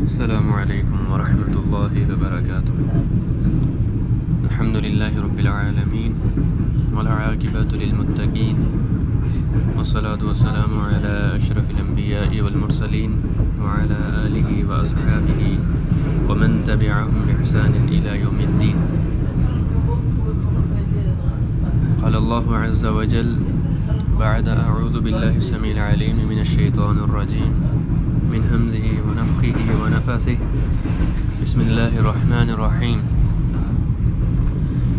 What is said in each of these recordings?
السلام علیکم ورحمۃ اللہ وبرکاتہ۔ الحمد للہ رب العالمین والعاقبۃ للمتقین والصلاة والسلام علی اشرف الانبیاء والمرسلین وعلی آلہ واصحابہ ومن تبعهم بإحسان الی یوم الدین۔ قال اللہ عز وجل بعد اعوذ باللہ السمیع العلیم من الشیطان الرجیم من همزه ونفخه ونفثه بسم الله الرحمن الرحیم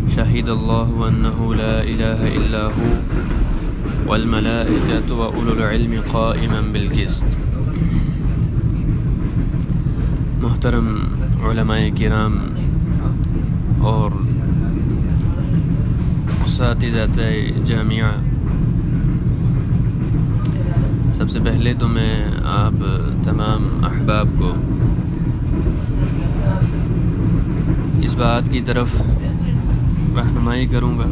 شهد الله أنه لا إله إلا هو والملائكة وأولو العلم قائما بالقسط۔ محترم علماء کرام اور اساتذہ جامعہ، سب سے پہلے تو میں آپ تمام احباب کو اس بات کی طرف رہنمائی کروں گا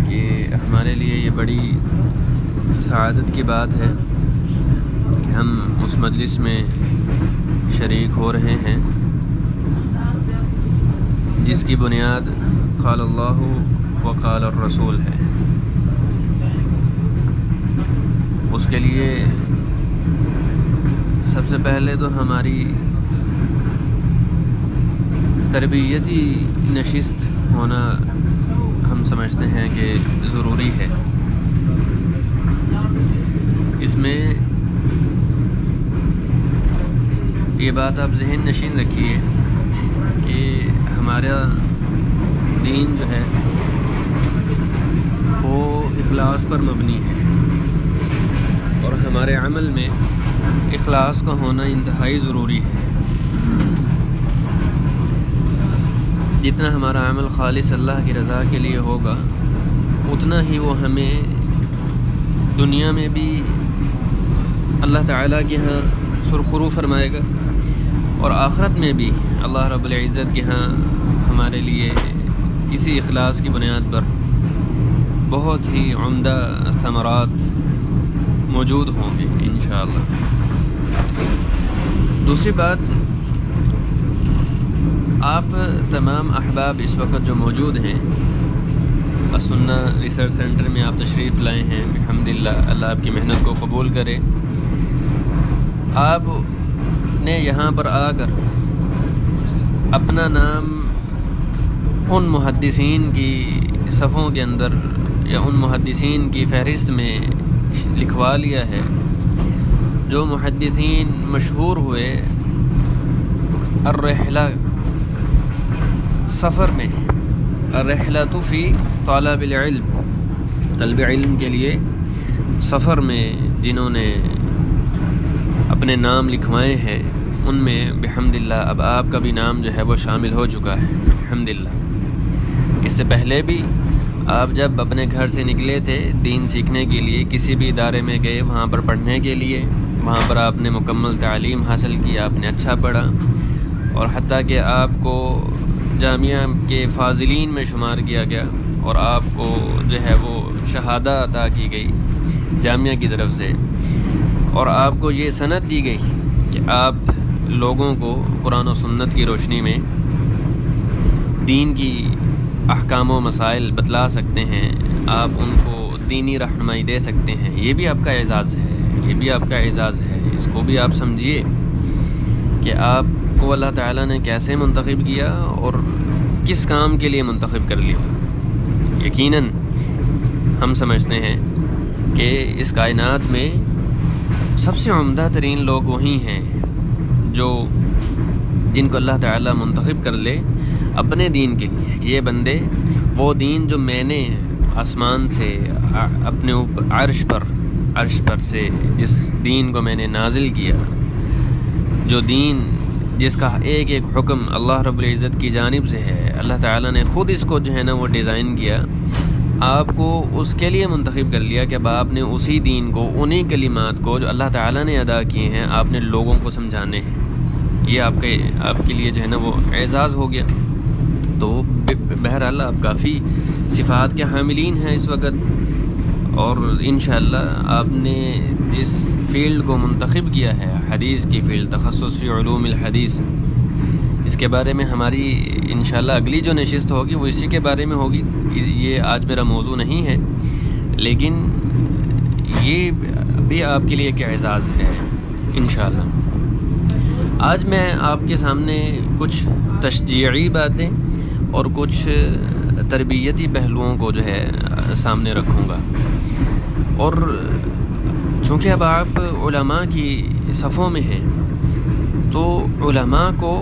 کہ ہمارے لیے یہ بڑی سعادت کی بات ہے کہ ہم اس مجلس میں شریک ہو رہے ہیں جس کی بنیاد قال اللہ و قال الرسول ہے۔ اس کے لیے سب سے پہلے تو ہماری تربیتی نشست ہونا ہم سمجھتے ہیں کہ ضروری ہے۔ اس میں یہ بات آپ ذہن نشین رکھیے کہ ہمارا دین جو ہے وہ اخلاص پر مبنی ہے، اور ہمارے عمل میں اخلاص کا ہونا انتہائی ضروری ہے۔ جتنا ہمارا عمل خالص اللہ کی رضا کے لیے ہوگا اتنا ہی وہ ہمیں دنیا میں بھی اللہ تعالیٰ کے ہاں سرخرو فرمائے گا، اور آخرت میں بھی اللہ رب العزت کے ہاں ہمارے لیے اسی اخلاص کی بنیاد پر بہت ہی عمدہ ثمرات موجود ہوں گے انشاءاللہ۔ دوسری بات، آپ تمام احباب اس وقت جو موجود ہیں السنہ ریسرچ سینٹر میں آپ تشریف لائے ہیں، الحمدللہ، اللہ آپ کی محنت کو قبول کرے۔ آپ نے یہاں پر آ کر اپنا نام ان محدثین کی صفوں کے اندر یا ان محدثین کی فہرست میں لکھوا لیا ہے جو محدثین مشہور ہوئے الرحلہ سفر میں، الرحلۃ فی طلب العلم، طلب علم کے لیے سفر میں جنہوں نے اپنے نام لکھوائے ہیں، ان میں بحمدللہ اب آپ کا بھی نام جو ہے وہ شامل ہو چکا ہے الحمدللہ۔ اس سے پہلے بھی آپ جب اپنے گھر سے نکلے تھے دین سیکھنے کے لیے، کسی بھی ادارے میں گئے وہاں پر پڑھنے کے لیے، وہاں پر آپ نے مکمل تعلیم حاصل کی، آپ نے اچھا پڑھا، اور حتیٰ کہ آپ کو جامعہ کے فاضلین میں شمار کیا گیا، اور آپ کو جو ہے وہ شہادہ عطا کی گئی جامعہ کی طرف سے، اور آپ کو یہ سند دی گئی کہ آپ لوگوں کو قرآن و سنت کی روشنی میں دین کی احکام و مسائل بتلا سکتے ہیں، آپ ان کو دینی رہنمائی دے سکتے ہیں۔ یہ بھی آپ کا اعزاز ہے، یہ بھی آپ کا اعزاز ہے۔ اس کو بھی آپ سمجھیے کہ آپ کو اللہ تعالیٰ نے کیسے منتخب کیا اور کس کام کے لیے منتخب کر لیا۔ یقیناً ہم سمجھتے ہیں کہ اس کائنات میں سب سے عمدہ ترین لوگ وہی ہیں جن کو اللہ تعالیٰ منتخب کر لے اپنے دین کے لیے۔ یہ بندے وہ دین جو میں نے آسمان سے اپنے اوپر عرش پر سے جس دین کو میں نے نازل کیا، جو دین جس کا ایک ایک حکم اللہ رب العزت کی جانب سے ہے، اللہ تعالیٰ نے خود اس کو جو ہے نا وہ ڈیزائن کیا، آپ کو اس کے لیے منتخب کر لیا کہ اب آپ نے اسی دین کو، انہی کلمات کو جو اللہ تعالیٰ نے ادا کیے ہیں، آپ نے لوگوں کو سمجھانے ہیں۔ یہ آپ کے لیے جو ہے نا وہ اعزاز ہو گیا۔ تو بہرحال آپ کافی صفات کے حاملین ہیں اس وقت، اور انشاءاللہ آپ نے جس فیلڈ کو منتخب کیا ہے، حدیث کی فیلڈ، تخصص فی علوم الحدیث، اس کے بارے میں ہماری انشاءاللہ اگلی جو نشست ہوگی وہ اسی کے بارے میں ہوگی. یہ آج میرا موضوع نہیں ہے، لیکن یہ بھی آپ کے لیے ایک اعزاز ہے انشاءاللہ. آج میں آپ کے سامنے کچھ تشجیعی باتیں اور کچھ تربیتی پہلوؤں کو جو ہے سامنے رکھوں گا. اور چونکہ اب آپ علماء کی صفوں میں ہیں تو علماء کو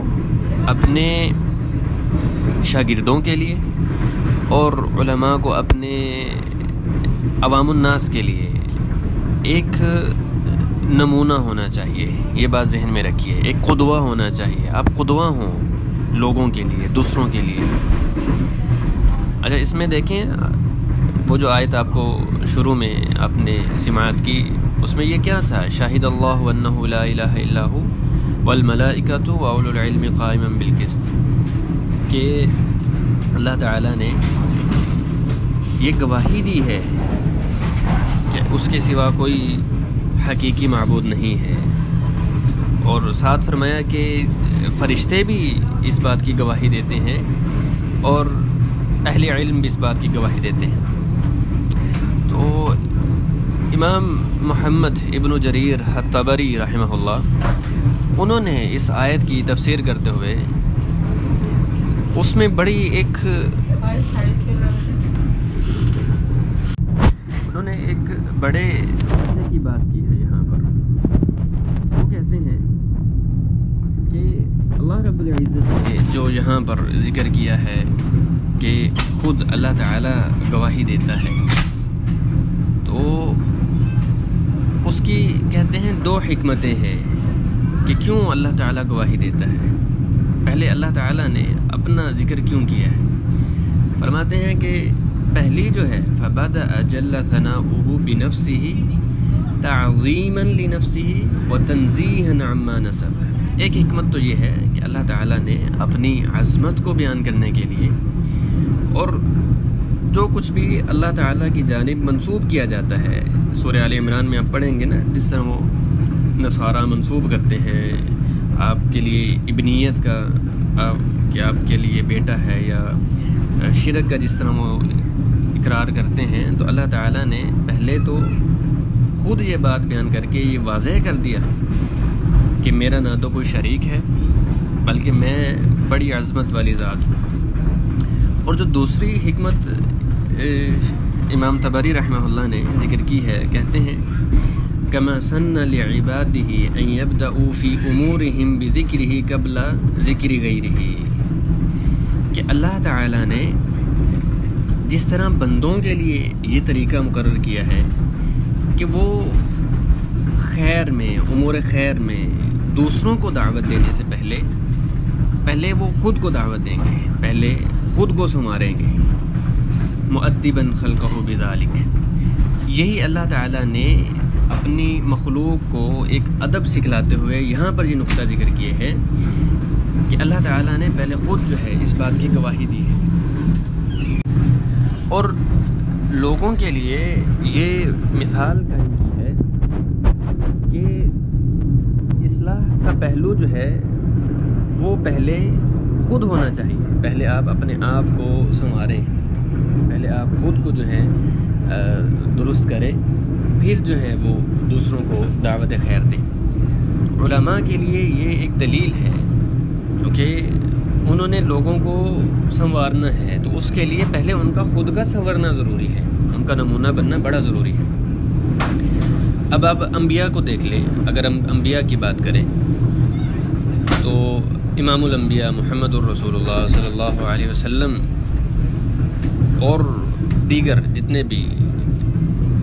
اپنے شاگردوں کے لیے اور علماء کو اپنے عوام الناس کے لیے ایک نمونہ ہونا چاہیے. یہ بات ذہن میں رکھیے، ایک قدوہ ہونا چاہیے. آپ قدوہ ہوں لوگوں کے لیے، دوسروں کے لیے. اچھا، اس میں دیکھیں وہ جو آیت آپ کو شروع میں آپ نے سماعت کی، اس میں یہ کیا تھا؟ شاہد اللہ انہ لا الہ الا ہو والملائکۃ واولو العلم قائما بالقسط، کہ اللہ تعالیٰ نے یہ گواہی دی ہے کہ اس کے سوا کوئی حقیقی معبود نہیں ہے، اور ساتھ فرمایا کہ فرشتے بھی اس بات کی گواہی دیتے ہیں اور اہل علم بھی اس بات کی گواہی دیتے ہیں. تو امام محمد ابن جریر الطبری رحمہ اللہ، انہوں نے اس آیت کی تفسیر کرتے ہوئے اس میں بڑی ایک بڑے کی بات کی ہے. یہاں پر وہ کہتے ہیں کہ اللہ رب العزت نے جو یہاں پر ذکر کیا ہے کہ خود اللہ تعالیٰ گواہی دیتا ہے، تو اس کی کہتے ہیں دو حکمتیں ہیں کہ کیوں اللہ تعالیٰ گواہی دیتا ہے. پہلے اللہ تعالیٰ نے اپنا ذکر کیوں کیا ہے؟ فرماتے ہیں کہ پہلی جو ہے فَبَدَأَ جَلَّ ثَنَاؤُهُ بِنَفْسِهِ تَعْظِيمًا لِنَفْسِهِ وَتَنزِيهًا عَمَّا نَسَبَ. ایک حکمت تو یہ ہے کہ اللہ تعالیٰ نے اپنی عظمت کو بیان کرنے کے لیے اور جو کچھ بھی اللہ تعالیٰ کی جانب منسوب کیا جاتا ہے، سورہ آل عمران میں آپ پڑھیں گے نا، جس طرح وہ نصارہ منسوب کرتے ہیں آپ کے لیے ابنیت کا، کہ آپ کے لیے بیٹا ہے، یا شرک کا جس طرح وہ اقرار کرتے ہیں، تو اللہ تعالیٰ نے پہلے تو خود یہ بات بیان کر کے یہ واضح کر دیا کہ میرا نہ تو کوئی شریک ہے بلکہ میں بڑی عظمت والی ذات ہوں. اور جو دوسری حکمت امام طبری رحمہ اللہ نے ذکر کی ہے، کہتے ہیں کما سن لعباده ان يبدأوا في امورهم بذکرہ قبل ذکر غیرہ، کہ اللہ تعالیٰ نے جس طرح بندوں کے لیے یہ طریقہ مقرر کیا ہے کہ وہ خیر میں، امور خیر میں دوسروں کو دعوت دینے سے پہلے وہ خود کو دعوت دیں گے، پہلے خود کو سنواریں گے. مؤدباً خلقہ بذالک، یہی اللہ تعالیٰ نے اپنی مخلوق کو ایک ادب سکھلاتے ہوئے یہاں پر یہ نقطہ ذکر کیے ہے کہ اللہ تعالیٰ نے پہلے خود جو ہے اس بات کی گواہی دی ہے. اور لوگوں کے لیے یہ مثال قائم کی ہے کہ اصلاح کا پہلو جو ہے وہ پہلے خود ہونا چاہیے. پہلے آپ اپنے آپ کو سنواریں، پہلے آپ خود کو جو ہے درست کریں، پھر جو ہے وہ دوسروں کو دعوت خیر دیں. علماء کے لیے یہ ایک دلیل ہے، کیونکہ انہوں نے لوگوں کو سنوارنا ہے تو اس کے لیے پہلے ان کا خود کا سنورنا ضروری ہے، ان کا نمونہ بننا بڑا ضروری ہے. اب آپ انبیاء کو دیکھ لیں. اگر ہم انبیاء کی بات کریں تو امام الانبیاء محمد الرسول اللہ صلی اللہ علیہ وسلم اور دیگر جتنے بھی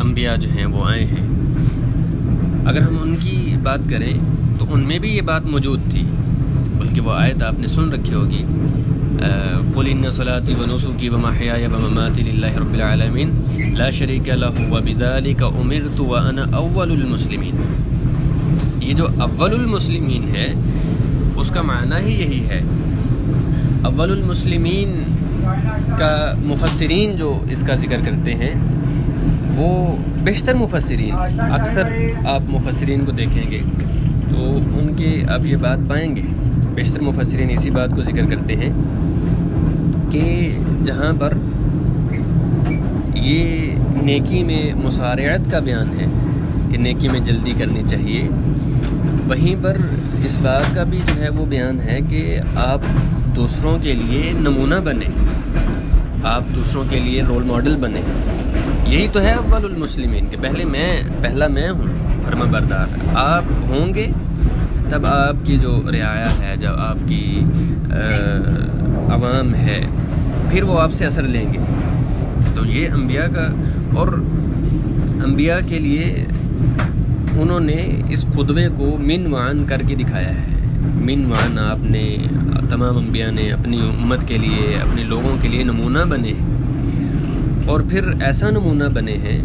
انبیاء جو ہیں وہ آئے ہیں، اگر ہم ان کی بات کریں تو ان میں بھی یہ بات موجود تھی، بلکہ وہ آیت آپ نے سن رکھی ہوگی، قل ان صلاتی و نسکی و محیای و مماتی للہ رب العالمین لا شریک لہ وبذالک امرت وانا اول المسلمین. یہ جو اول المسلمین ہے اس کا معنی ہی یہی ہے. اول المسلمین کا مفسرین جو اس کا ذکر کرتے ہیں وہ بیشتر مفسرین، اکثر آپ مفسرین کو دیکھیں گے تو ان کے آپ یہ بات پائیں گے، بیشتر مفسرین اسی بات کو ذکر کرتے ہیں کہ جہاں پر یہ نیکی میں مسارعت کا بیان ہے کہ نیکی میں جلدی کرنی چاہیے، وہیں پر اس بات کا بھی جو ہے وہ بیان ہے کہ آپ دوسروں کے لیے نمونہ بنیں، آپ دوسروں کے لیے رول ماڈل بنیں۔ یہی تو ہے اول المسلمین کہ پہلا میں ہوں فرما بردار، آپ ہوں گے تب آپ کی جو رعایا ہے، جب آپ کی عوام ہے، پھر وہ آپ سے اثر لیں گے۔ تو یہ انبیاء کا، اور انبیاء کے لیے انہوں نے اس قدوے کو من وعن کر کے دکھایا ہے۔ من وعن، آپ نے تمام انبیاء نے اپنی امت کے لیے، اپنے لوگوں کے لیے نمونہ بنے، اور پھر ایسا نمونہ بنے ہیں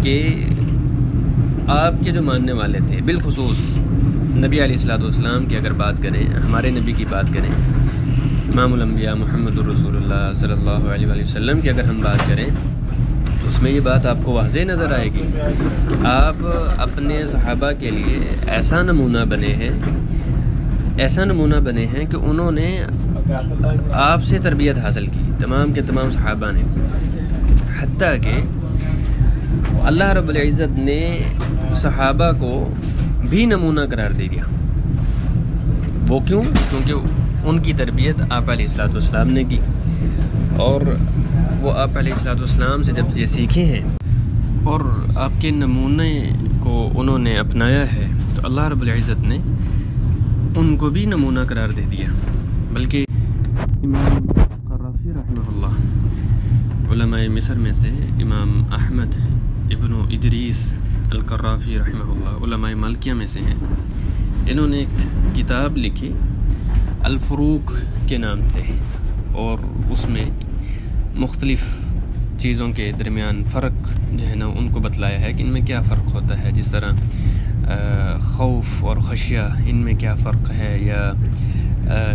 کہ آپ کے جو ماننے والے تھے، بالخصوص نبی علیہ الصلوۃ والسلام کی اگر بات کریں، ہمارے نبی کی بات کریں، امام الانبیاء محمد الرسول اللہ صلی اللہ علیہ وآلہ وسلم کی اگر ہم بات کریں تو اس میں یہ بات آپ کو واضح نظر آئے گی کہ آپ اپنے صحابہ کے لیے ایسا نمونہ بنے ہیں کہ انہوں نے آپ سے تربیت حاصل کی، تمام کے تمام صحابہ نے، حتیٰ کہ اللہ رب العزت نے صحابہ کو بھی نمونہ قرار دے دیا۔ وہ کیوں؟ کیونکہ ان کی تربیت آپ علیہ الصلوۃ والسلام نے کی، اور وہ آپ علیہ الصلوۃ والسلام سے جب یہ سیکھے ہیں اور آپ کے نمونے کو انہوں نے اپنایا ہے، تو اللہ رب العزت نے ان کو بھی نمونہ قرار دے دیا۔ بلکہ امام قرافی رحمہ اللہ، علماء مصر میں سے امام احمد ابن ادریس القرافی رحمہ اللہ، علماء مالکیہ میں سے ہیں، انہوں نے ایک کتاب لکھی الفروق کے نام سے، اور اس میں مختلف چیزوں کے درمیان فرق جو ہے نا ان کو بتلایا ہے کہ ان میں کیا فرق ہوتا ہے، جس طرح خوف اور خشیہ ان میں کیا فرق ہے، یا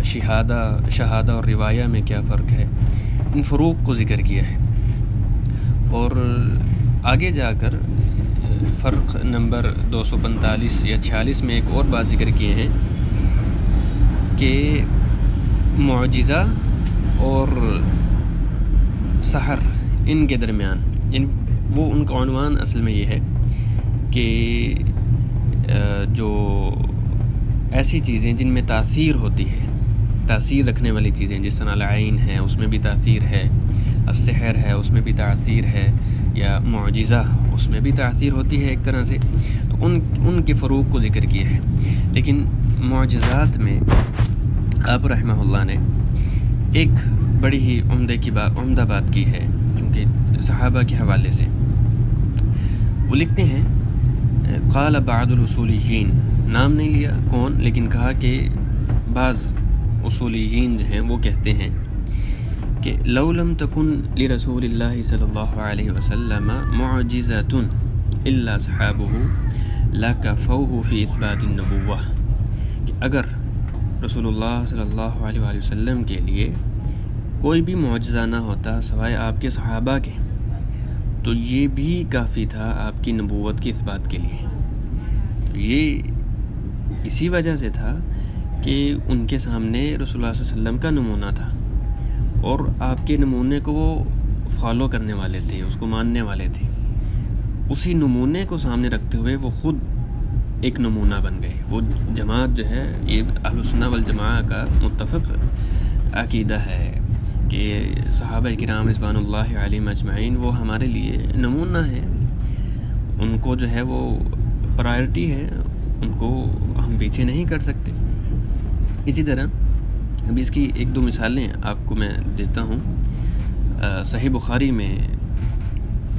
شہادہ اور روایہ میں کیا فرق ہے، ان فروق کو ذکر کیا ہے۔ اور آگے جا کر فرق نمبر 245 یا 46 میں ایک اور بات ذکر کیے ہیں کہ معجزہ اور سحر ان کے درمیان، وہ ان کا عنوان اصل میں یہ ہے کہ جو ایسی چیزیں جن میں تاثیر ہوتی ہے، تاثیر رکھنے والی چیزیں، جس طرح العین ہے اس میں بھی تاثیر ہے، السحر ہے اس میں بھی تاثیر ہے، یا معجزہ اس میں بھی تاثیر ہوتی ہے ایک طرح سے، تو ان کے فروق کو ذکر کیا ہے۔ لیکن معجزات میں آپ رحمہ اللہ نے ایک بڑی ہی عمدہ بات کی ہے، کیونکہ صحابہ کے حوالے سے وہ لکھتے ہیں قال بعض الاصولیین، نام نہیں لیا کون، لیکن کہا کہ بعض اصولیین جو ہیں وہ کہتے ہیں کہ لو لم تکن لرسول اللہ صلی اللہ علیہ وسلم معجزۃ الا صحابہ لکفوہ فی اثبات النبوہ، کہ اگر رسول اللہ صلی اللہ علیہ وآلہ وسلم کے لیے کوئی بھی معجزہ نہ ہوتا سوائے آپ کے صحابہ کے، تو یہ بھی کافی تھا آپ کی نبوت کی اثبات کے لیے۔ تو یہ اسی وجہ سے تھا کہ ان کے سامنے رسول اللہ صلی اللہ علیہ وسلم کا نمونہ تھا، اور آپ کے نمونے کو وہ فالو کرنے والے تھے، اس کو ماننے والے تھے۔ اسی نمونے کو سامنے رکھتے ہوئے وہ خود ایک نمونہ بن گئے۔ وہ جماعت جو ہے، یہ اہل السنہ والجماعہ کا متفق عقیدہ ہے کہ صحابہ کرام رضوان اللہ علیہم اجمعین وہ ہمارے لیے نمونہ ہیں، ان کو جو ہے وہ پرائرٹی ہے، ان کو ہم پیچھے نہیں کر سکتے۔ اسی طرح ابھی اس کی ایک دو مثالیں آپ کو میں دیتا ہوں۔ صحیح بخاری میں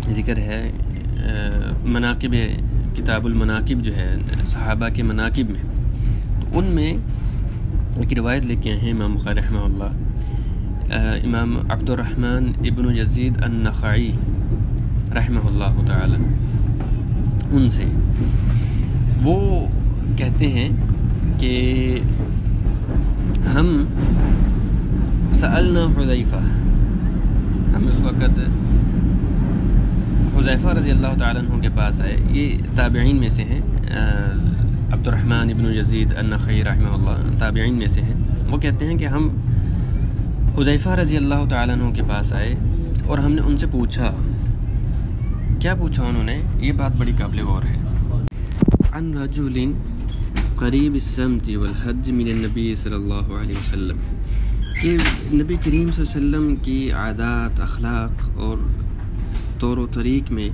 ذکر ہے، مناقب، کتاب المناقب جو ہے صحابہ کے مناقب میں، تو ان میں ایک روایت لے کے ہیں امام بخاری رحمہ اللہ، امام عبد الرحمن ابن یزید النخعی رحمہ اللہ تعالی، ان سے وہ کہتے ہیں کہ ہم سألنا حذیفہ، ہم اس وقت حذیفہ رضی اللہ تعالیٰ عنہ کے پاس آئے، یہ تابعین میں سے ہیں، عبد الرحمن ابن یزید النخعی رحمہ اللہ تابعین میں سے ہیں۔ وہ کہتے ہیں کہ ہم حذیفہ رضی اللہ تعالیٰ عنہ کے پاس آئے اور ہم نے ان سے پوچھا، کیا پوچھا انہوں نے، یہ بات بڑی قابل غور ہے، عن رجل قریب السمت والحج من النبی صلی اللہ علیہ وسلم، کہ نبی کریم صلی اللہ علیہ وسلم کی عادات، اخلاق اور طور و طریق میں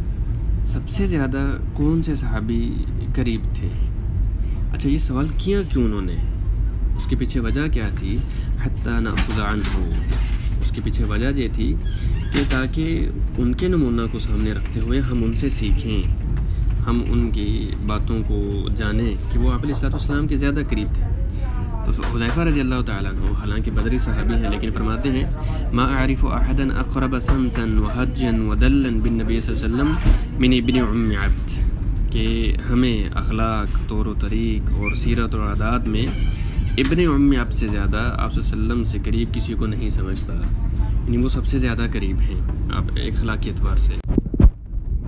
سب سے زیادہ کون سے صحابی قریب تھے؟ اچھا، یہ سوال کیا کیوں انہوں نے، اس کے پیچھے وجہ کیا تھی؟ حتی نأخذ عنہ، اس کے پیچھے وجہ یہ تھی کہ تاکہ ان کے نمونہ کو سامنے رکھتے ہوئے ہم ان سے سیکھیں، ہم ان کی باتوں کو جانیں کہ وہ آپ علیہ الصلوۃ والسلام کے زیادہ قریب تھے۔ تو حذیفہ رضی اللہ تعالیٰ عنہ حالانکہ بدری صحابی ہیں، لیکن فرماتے ہیں ما اعرف احدا اقرب سمتا وحجا ودلا بالنبی صلی اللہ علیہ وسلم من ابن ام عبد، کہ ہمیں اخلاق، طور و طریق اور سیرت و عادات میں ابن ام عبد سے زیادہ آپ صلی اللہ علیہ وسلم سے قریب کسی کو نہیں سمجھتا، یعنی وہ سب سے زیادہ قریب ہیں آپ اخلاقی اعتبار سے۔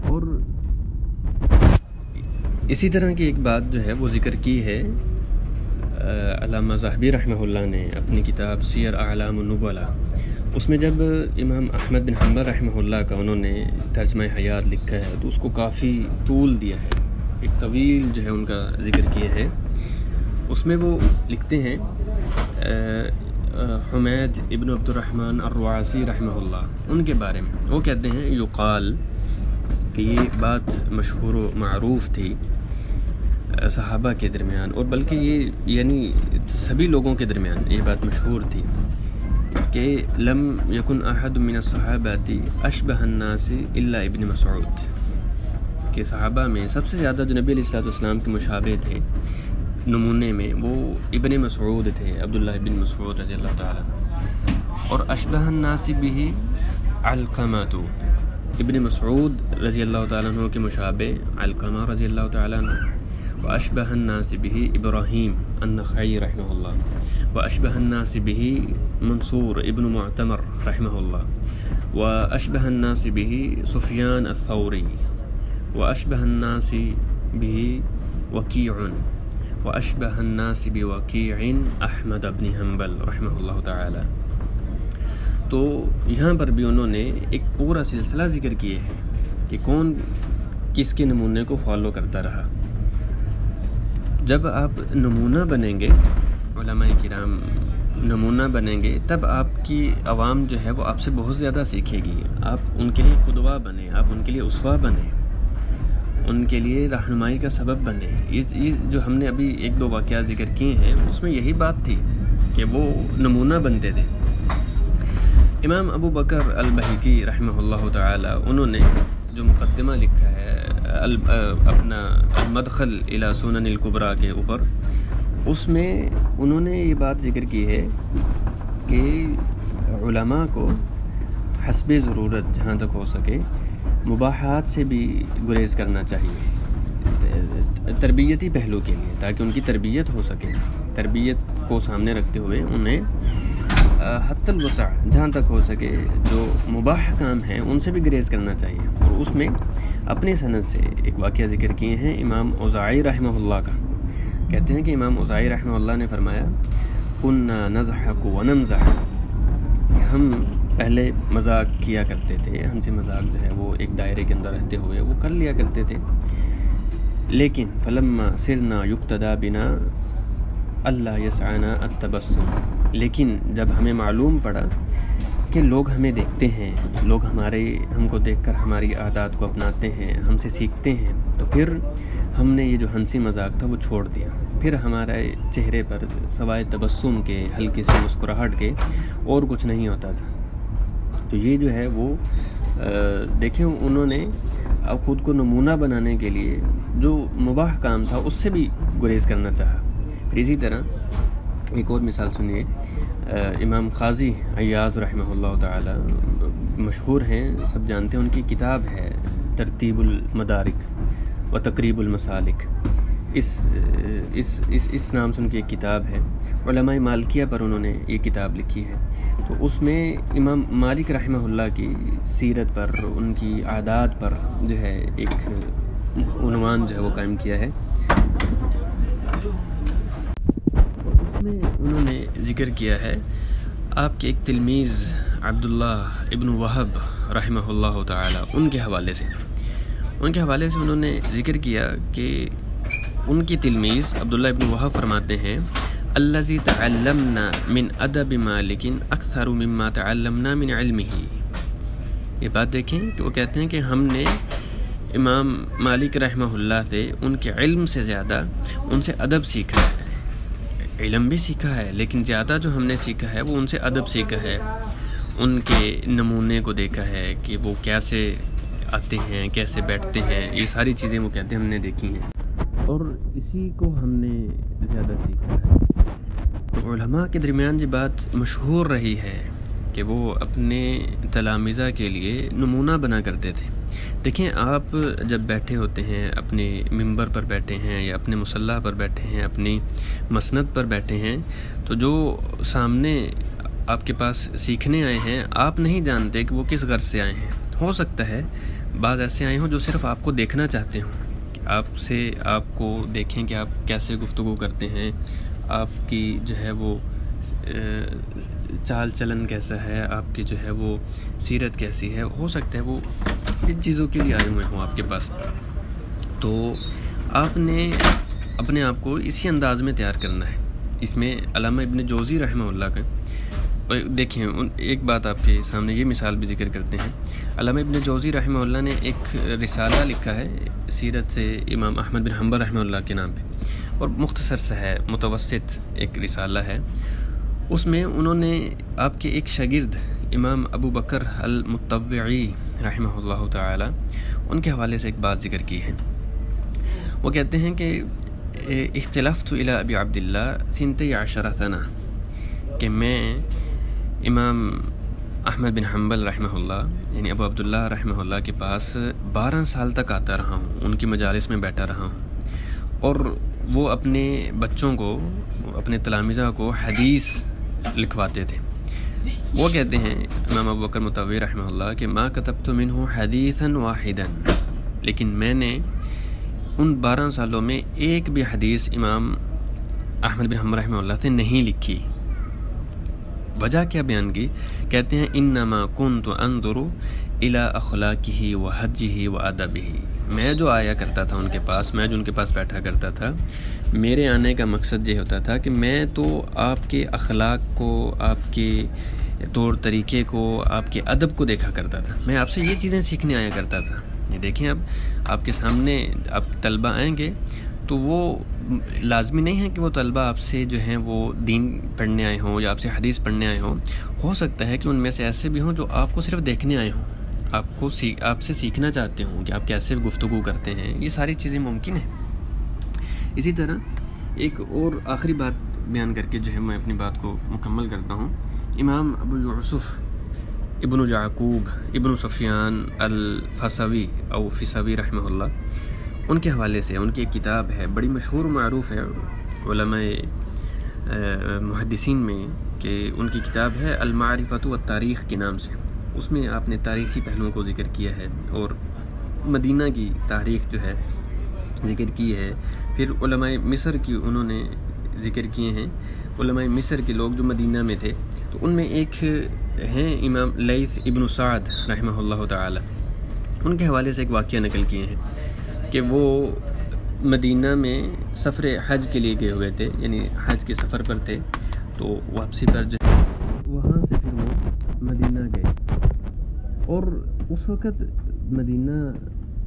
اور اسی طرح کی ایک بات جو ہے وہ ذکر کی ہے علامہ ذہبی رحمہ اللہ نے اپنی کتاب سیر اعلام النبلاء، اس میں جب امام احمد بن حنبل رحمہ اللہ کا انہوں نے ترجمہ حیات لکھا ہے تو اس کو کافی طول دیا ہے، ایک طویل جو ہے ان کا ذکر کیا ہے۔ اس میں وہ لکھتے ہیں حمید ابن عبد الرحمن الرواسی رحمہ اللہ، ان کے بارے میں وہ کہتے ہیں یقال، کہ یہ بات مشہور و معروف تھی صحابہ کے درمیان، اور بلکہ یہ یعنی سبھی لوگوں کے درمیان یہ بات مشہور تھی کہ لم یکن احد من الصحابہ اشبہ الناس الا ابن مسعود، کہ صحابہ میں سب سے زیادہ جو نبی علیہ الصلوۃ والسلام کے مشابہ تھے نمونے میں وہ ابن مسعود تھے، عبداللہ ابن مسعود رضی اللہ تعالیٰ، اور اشبہ الناس بہ علقمہ، ابن مسعود رضی اللہ تعالیٰ عنہ کے مشابہ علقمہ رضی اللہ تعالیٰ عنہ، واشبہ الناس بہ ابراہیم النخعی رحمہ اللہ، واشبہ الناس بہ منصور ابن معتمر رحمہ اللہ، واشبہ الناس بہ سفیان الثوری، واشبہ الناس بہ وکیع، واشبہ الناس بوکیع احمد بن حنبل رحمہ اللہ تعالی۔ تو یہاں پر بھی انہوں نے ایک پورا سلسلہ ذکر کیے ہیں کہ کون کس کے نمونے کو فالو کرتا رہا۔ جب آپ نمونہ بنیں گے، علماء کرام نمونہ بنیں گے، تب آپ کی عوام جو ہے وہ آپ سے بہت زیادہ سیکھے گی، آپ ان کے لیے قدوہ بنیں، آپ ان کے لیے اسوہ بنیں، ان کے لیے رہنمائی کا سبب بنے۔ یہ جو ہم نے ابھی ایک دو واقعات ذکر کیے ہیں اس میں یہی بات تھی کہ وہ نمونہ بنتے تھے۔ امام ابو بکر البہقی رحمہ اللہ تعالی، انہوں نے جو مقدمہ لکھا ہے اپنا المدخل الی سنن الکبریٰ کے اوپر، اس میں انہوں نے یہ بات ذکر کی ہے کہ علماء کو حسب ضرورت جہاں تک ہو سکے مباحات سے بھی گریز کرنا چاہیے تربیتی پہلو کے لیے، تاکہ ان کی تربیت ہو سکے، تربیت کو سامنے رکھتے ہوئے انہیں حتی الوسع جہاں تک ہو سکے جو مباح کام ہیں ان سے بھی گریز کرنا چاہیے۔ اور اس میں اپنی سند سے ایک واقعہ ذکر کیے ہیں امام اوزاعی رحمہ اللہ کا، کہتے ہیں کہ امام اوزاعی رحمہ اللہ نے فرمایا کنا نضحک ونمزح، ہم پہلے مذاق کیا کرتے تھے، ہنسی مذاق جو ہے وہ ایک دائرے کے اندر رہتے ہوئے وہ کر لیا کرتے تھے، لیکن فلما سرنا یقتدی بنا اللہ یسعنا التبسم، لیکن جب ہمیں معلوم پڑا کہ لوگ ہمیں دیکھتے ہیں، لوگ ہم کو دیکھ کر ہماری عادات کو اپناتے ہیں، ہم سے سیکھتے ہیں، تو پھر ہم نے یہ جو ہنسی مذاق تھا وہ چھوڑ دیا، پھر ہمارے چہرے پر سوائے تبسم کے، ہلکی سی مسکراہٹ کے اور کچھ نہیں ہوتا تھا۔ تو یہ جو ہے وہ دیکھیں انہوں نے اب خود کو نمونہ بنانے کے لیے جو مباح کام تھا اس سے بھی گریز کرنا چاہا۔ پھر اسی طرح ایک اور مثال سنیے، امام قاضی عیاض رحمہ اللہ تعالی مشہور ہیں، سب جانتے ہیں، ان کی کتاب ہے ترتیب المدارک و تقریب المسالک، اس نام سے ان کی ایک کتاب ہے، علماء مالکیہ پر انہوں نے یہ کتاب لکھی ہے۔ تو اس میں امام مالک رحمہ اللہ کی سیرت پر، ان کی عادات پر جو ہے ایک عنوان جو ہے وہ قائم کیا ہے۔ اس میں انہوں نے ذکر کیا ہے آپ کے ایک تلمیذ عبداللہ ابن وہب رحمہ اللہ تعالی، ان کے حوالے سے انہوں نے ذکر کیا کہ ان کی تلمیذ عبداللہ ابن وہب فرماتے ہیں الذی تعلمنا من ادب مالک اکثر مما تعلمنا من علمہ۔ یہ بات دیکھیں کہ وہ کہتے ہیں کہ ہم نے امام مالک رحمہ اللہ سے ان کے علم سے زیادہ ان سے ادب سیکھا ہے۔ علم بھی سیکھا ہے لیکن زیادہ جو ہم نے سیکھا ہے وہ ان سے ادب سیکھا ہے، ان کے نمونے کو دیکھا ہے کہ وہ کیسے آتے ہیں، کیسے بیٹھتے ہیں، یہ ساری چیزیں وہ کہتے ہیں ہم نے دیکھی ہیں اور اسی کو ہم نے زیادہ سیکھا ہے۔ تو علماء کے درمیان یہ بات مشہور رہی ہے کہ وہ اپنے تلامذہ کے لیے نمونہ بنا کرتے تھے۔ دیکھیں آپ جب بیٹھے ہوتے ہیں، اپنے ممبر پر بیٹھے ہیں یا اپنے مصلی پر بیٹھے ہیں، اپنی مسند پر بیٹھے ہیں، تو جو سامنے آپ کے پاس سیکھنے آئے ہیں آپ نہیں جانتے کہ وہ کس غرض سے آئے ہیں۔ ہو سکتا ہے بعض ایسے آئے ہوں جو صرف آپ کو دیکھنا چاہتے ہوں، کہ آپ کو دیکھیں کہ آپ کیسے گفتگو کرتے ہیں، آپ کی جو ہے وہ چال چلن کیسا ہے، آپ کی جو ہے وہ سیرت کیسی ہے۔ ہو سکتا ہے وہ ان چیزوں کے لیے آئے ہوئے ہوں آپ کے پاس، تو آپ نے اپنے آپ کو اسی انداز میں تیار کرنا ہے۔ اس میں علامہ ابن جوزی رحمہ اللہ کا دیکھیں ایک بات آپ کے سامنے یہ مثال بھی ذکر کرتے ہیں۔ علامہ ابن جوزی رحمہ اللہ نے ایک رسالہ لکھا ہے سیرت سے امام احمد بن حنبل رحمہ اللہ کے نام پہ، اور مختصر سا ہے، متوسط ایک رسالہ ہے۔ اس میں انہوں نے آپ کے ایک شاگرد امام ابو بکر المطوعی رحمہ اللہ تعالی، ان کے حوالے سے ایک بات ذکر کی ہے۔ وہ کہتے ہیں کہ اختلفت الی ابی عبداللہ 12 سنہ، کہ میں امام احمد بن حنبل رحمہ اللہ یعنی ابو عبداللہ رحمہ اللہ کے پاس 12 سال تک آتا رہا ہوں، ان کی مجالس میں بیٹھا رہا ہوں، اور وہ اپنے بچوں کو، اپنے تلامذہ کو حدیث لکھواتے تھے۔ وہ کہتے ہیں امام ابو بکر مطوعی رحمہ اللہ کہ ما کتبت منہ حدیثا واحدا، لیکن میں نے ان 12 سالوں میں ایک بھی حدیث امام احمد بن حنبل رحمہ اللہ سے نہیں لکھی۔ وجہ کیا بیان کی؟ کہتے ہیں انما کنت انظر الی اخلاقہ وحجہ وادبہ، میں جو آیا کرتا تھا ان کے پاس، میں جو ان کے پاس بیٹھا کرتا تھا، میرے آنے کا مقصد یہ ہوتا تھا کہ میں تو آپ کے اخلاق کو، آپ کے طور طریقے کو، آپ کے ادب کو دیکھا کرتا تھا، میں آپ سے یہ چیزیں سیکھنے آیا کرتا تھا۔ یہ دیکھیں اب آپ کے سامنے آپ طلبہ آئیں گے تو وہ لازمی نہیں ہے کہ وہ طلبہ آپ سے جو ہیں وہ دین پڑھنے آئے ہوں یا آپ سے حدیث پڑھنے آئے ہوں۔ ہو سکتا ہے کہ ان میں سے ایسے بھی ہوں جو آپ کو صرف دیکھنے آئے ہوں، آپ سے سیکھنا چاہتے ہوں کہ آپ کیسے گفتگو کرتے ہیں، یہ ساری چیزیں ممکن ہیں۔ اسی طرح ایک اور آخری بات بیان کر کے جو ہے میں اپنی بات کو مکمل کرتا ہوں۔ امام ابو یوسف ابن یعقوب ابن سفیان الفسوی او فسوی رحمہ اللہ، ان کے حوالے سے ان کی ایک کتاب ہے بڑی مشہور و معروف ہے علماء محدثین میں، کہ ان کی کتاب ہے المعرفۃ والتاریخ کے نام سے۔ اس میں آپ نے تاریخی پہلوؤں کو ذکر کیا ہے اور مدینہ کی تاریخ جو ہے ذکر کی ہے۔ پھر علماء مصر کی انہوں نے ذکر کیے ہیں، علماء مصر کے لوگ جو مدینہ میں تھے، تو ان میں ایک ہیں امام لیث ابن سعد رحمہ اللہ تعالی، ان کے حوالے سے ایک واقعہ نقل کیے ہیں کہ وہ مدینہ میں سفر حج کے لیے گئے ہوئے تھے، یعنی حج کے سفر پر تھے، تو واپسی پر جو وہاں سے پھر وہ مدینہ گئے، اور اس وقت مدینہ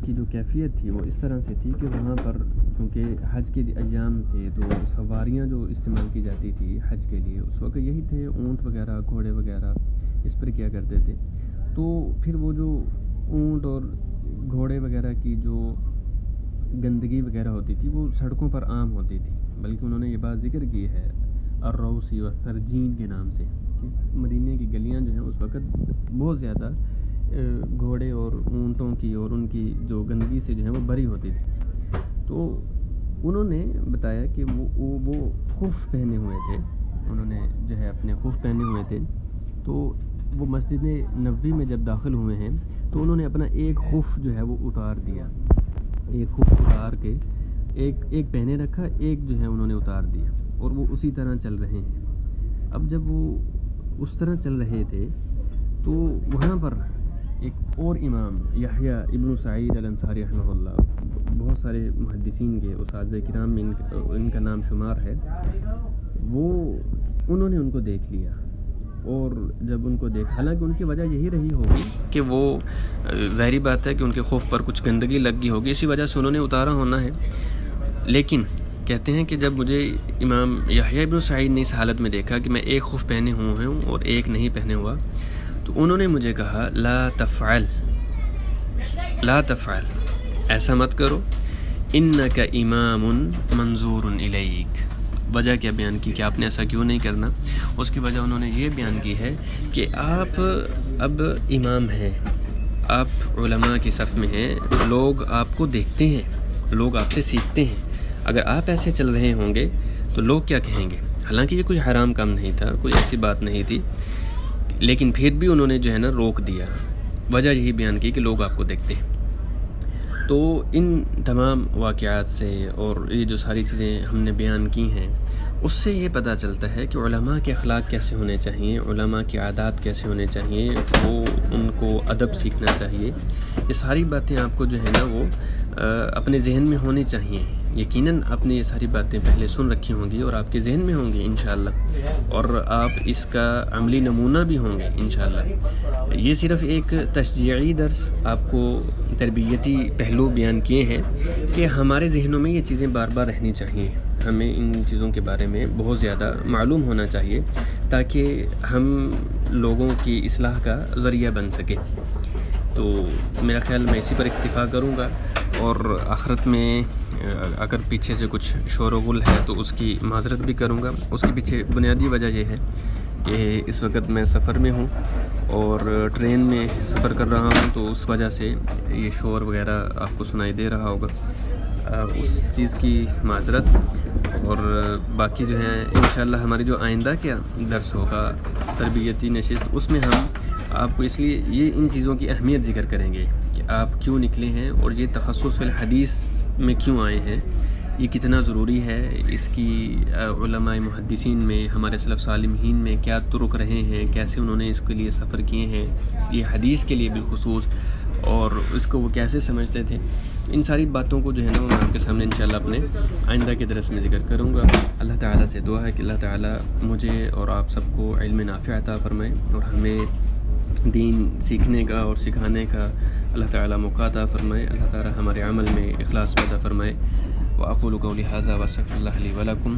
کی جو کیفیت تھی وہ اس طرح سے تھی کہ وہاں پر چونکہ حج کے ایام تھے تو سواریاں جو استعمال کی جاتی تھی حج کے لیے اس وقت یہی تھے، اونٹ وغیرہ، گھوڑے وغیرہ اس پر کیا کرتے تھے۔ تو پھر وہ جو اونٹ اور گھوڑے وغیرہ کی جو گندگی وغیرہ ہوتی تھی وہ سڑکوں پر عام ہوتی تھی، بلکہ انہوں نے یہ بات ذکر کی ہے الروسی و سرجین کے نام سے، کہ مدینہ کی گلیاں جو ہیں اس وقت بہت زیادہ گھوڑے اور اونٹوں کی اور ان کی جو گندگی سے جو ہے وہ بھری ہوتی تھی۔ تو انہوں نے بتایا کہ وہ خف پہنے ہوئے تھے، انہوں نے جو ہے اپنے خف پہنے ہوئے تھے، تو وہ مسجد نبوی میں جب داخل ہوئے ہیں تو انہوں نے اپنا ایک خف جو ہے وہ اتار دیا، ایک خف اتار کے ایک پہنے رکھا، ایک جو ہے انہوں نے اتار دیا، اور وہ اسی طرح چل رہے ہیں۔ اب جب وہ اس طرح چل رہے تھے تو وہاں پر ایک اور امام یحییٰ ابن سعید الانصاری رحمہ اللہ، بہت سارے محدثین کے اساتذہ کرام میں ان کا نام شمار ہے، انہوں نے ان کو دیکھ لیا، اور جب ان کو دیکھا، حالانکہ ان کی وجہ یہی رہی ہوگی کہ وہ ظاہری بات ہے کہ ان کے خف پر کچھ گندگی لگ گئی ہوگی، اسی وجہ سے انہوں نے اتارا ہونا ہے، لیکن کہتے ہیں کہ جب مجھے امام یحییٰ ابن سعید نے اس حالت میں دیکھا کہ میں ایک خف پہنے ہوئے ہوں اور ایک نہیں پہنے ہوا، تو انہوں نے مجھے کہا لا تفعل ایسا مت کرو، انک امام منظور الیک۔ وجہ کیا بیان کی کہ آپ نے ایسا کیوں نہیں کرنا؟ اس کی وجہ انہوں نے یہ بیان کی ہے کہ آپ اب امام ہیں، آپ علماء کی صف میں ہیں، لوگ آپ کو دیکھتے ہیں، لوگ آپ سے سیکھتے ہیں، اگر آپ ایسے چل رہے ہوں گے تو لوگ کیا کہیں گے؟ حالانکہ یہ کوئی حرام کام نہیں تھا، کوئی ایسی بات نہیں تھی، لیکن پھر بھی انہوں نے جو ہے نا روک دیا، وجہ یہی بیان کی کہ لوگ آپ کو دیکھتے ہیں۔ تو ان تمام واقعات سے اور یہ جو ساری چیزیں ہم نے بیان کی ہیں، اس سے یہ پتہ چلتا ہے کہ علماء کے اخلاق کیسے ہونے چاہیے، علماء کی عادات کیسے ہونے چاہیے، وہ ان کو ادب سیکھنا چاہیے، یہ ساری باتیں آپ کو جو ہے نا وہ اپنے ذہن میں ہونی چاہیے۔ یقیناً آپ نے یہ ساری باتیں پہلے سن رکھی ہوں گی اور آپ کے ذہن میں ہوں گی انشاءاللہ، اور آپ اس کا عملی نمونہ بھی ہوں گے انشاءاللہ۔ یہ صرف ایک تشجیعی درس، آپ کو تربیتی پہلو بیان کیے ہیں کہ ہمارے ذہنوں میں یہ چیزیں بار بار رہنی چاہیے، ہمیں ان چیزوں کے بارے میں بہت زیادہ معلوم ہونا چاہیے تاکہ ہم لوگوں کی اصلاح کا ذریعہ بن سکیں۔ تو میرا خیال میں اسی پر اکتفا کروں گا، اور آخرت میں اگر پیچھے سے کچھ شور و غل ہے تو اس کی معذرت بھی کروں گا۔ اس کے پیچھے بنیادی وجہ یہ ہے کہ اس وقت میں سفر میں ہوں اور ٹرین میں سفر کر رہا ہوں، تو اس وجہ سے یہ شور وغیرہ آپ کو سنائی دے رہا ہوگا، اس چیز کی معذرت۔ اور باقی جو ہے انشاءاللہ ہماری جو آئندہ کیا درس ہوگا تربیتی نشست، اس میں ہم آپ کو اس لیے یہ ان چیزوں کی اہمیت ذکر کریں گے کہ آپ کیوں نکلے ہیں اور یہ تخصص فی الحدیث میں کیوں آئے ہیں، یہ کتنا ضروری ہے، اس کی علماء محدثین میں، ہمارے سلف صالحین میں کیا طرق رہے ہیں، کیسے انہوں نے اس کے لیے سفر کیے ہیں، یہ حدیث کے لیے بالخصوص، اور اس کو وہ کیسے سمجھتے تھے۔ ان ساری باتوں کو جو ہے نا میں آپ کے سامنے انشاءاللہ اپنے آئندہ کے درس میں ذکر کروں گا۔ اللہ تعالیٰ سے دعا ہے کہ اللہ تعالیٰ مجھے اور آپ سب کو علم نافع عطا فرمائے، اور ہمیں دین سیکھنے کا اور سکھانے کا اللہ تعالیٰ موقع عطا فرمائے، اللہ تعالیٰ ہمارے عمل میں اخلاص پیدا فرمائے۔ وأقول قولي هذا وأستغفر الله لي ولكم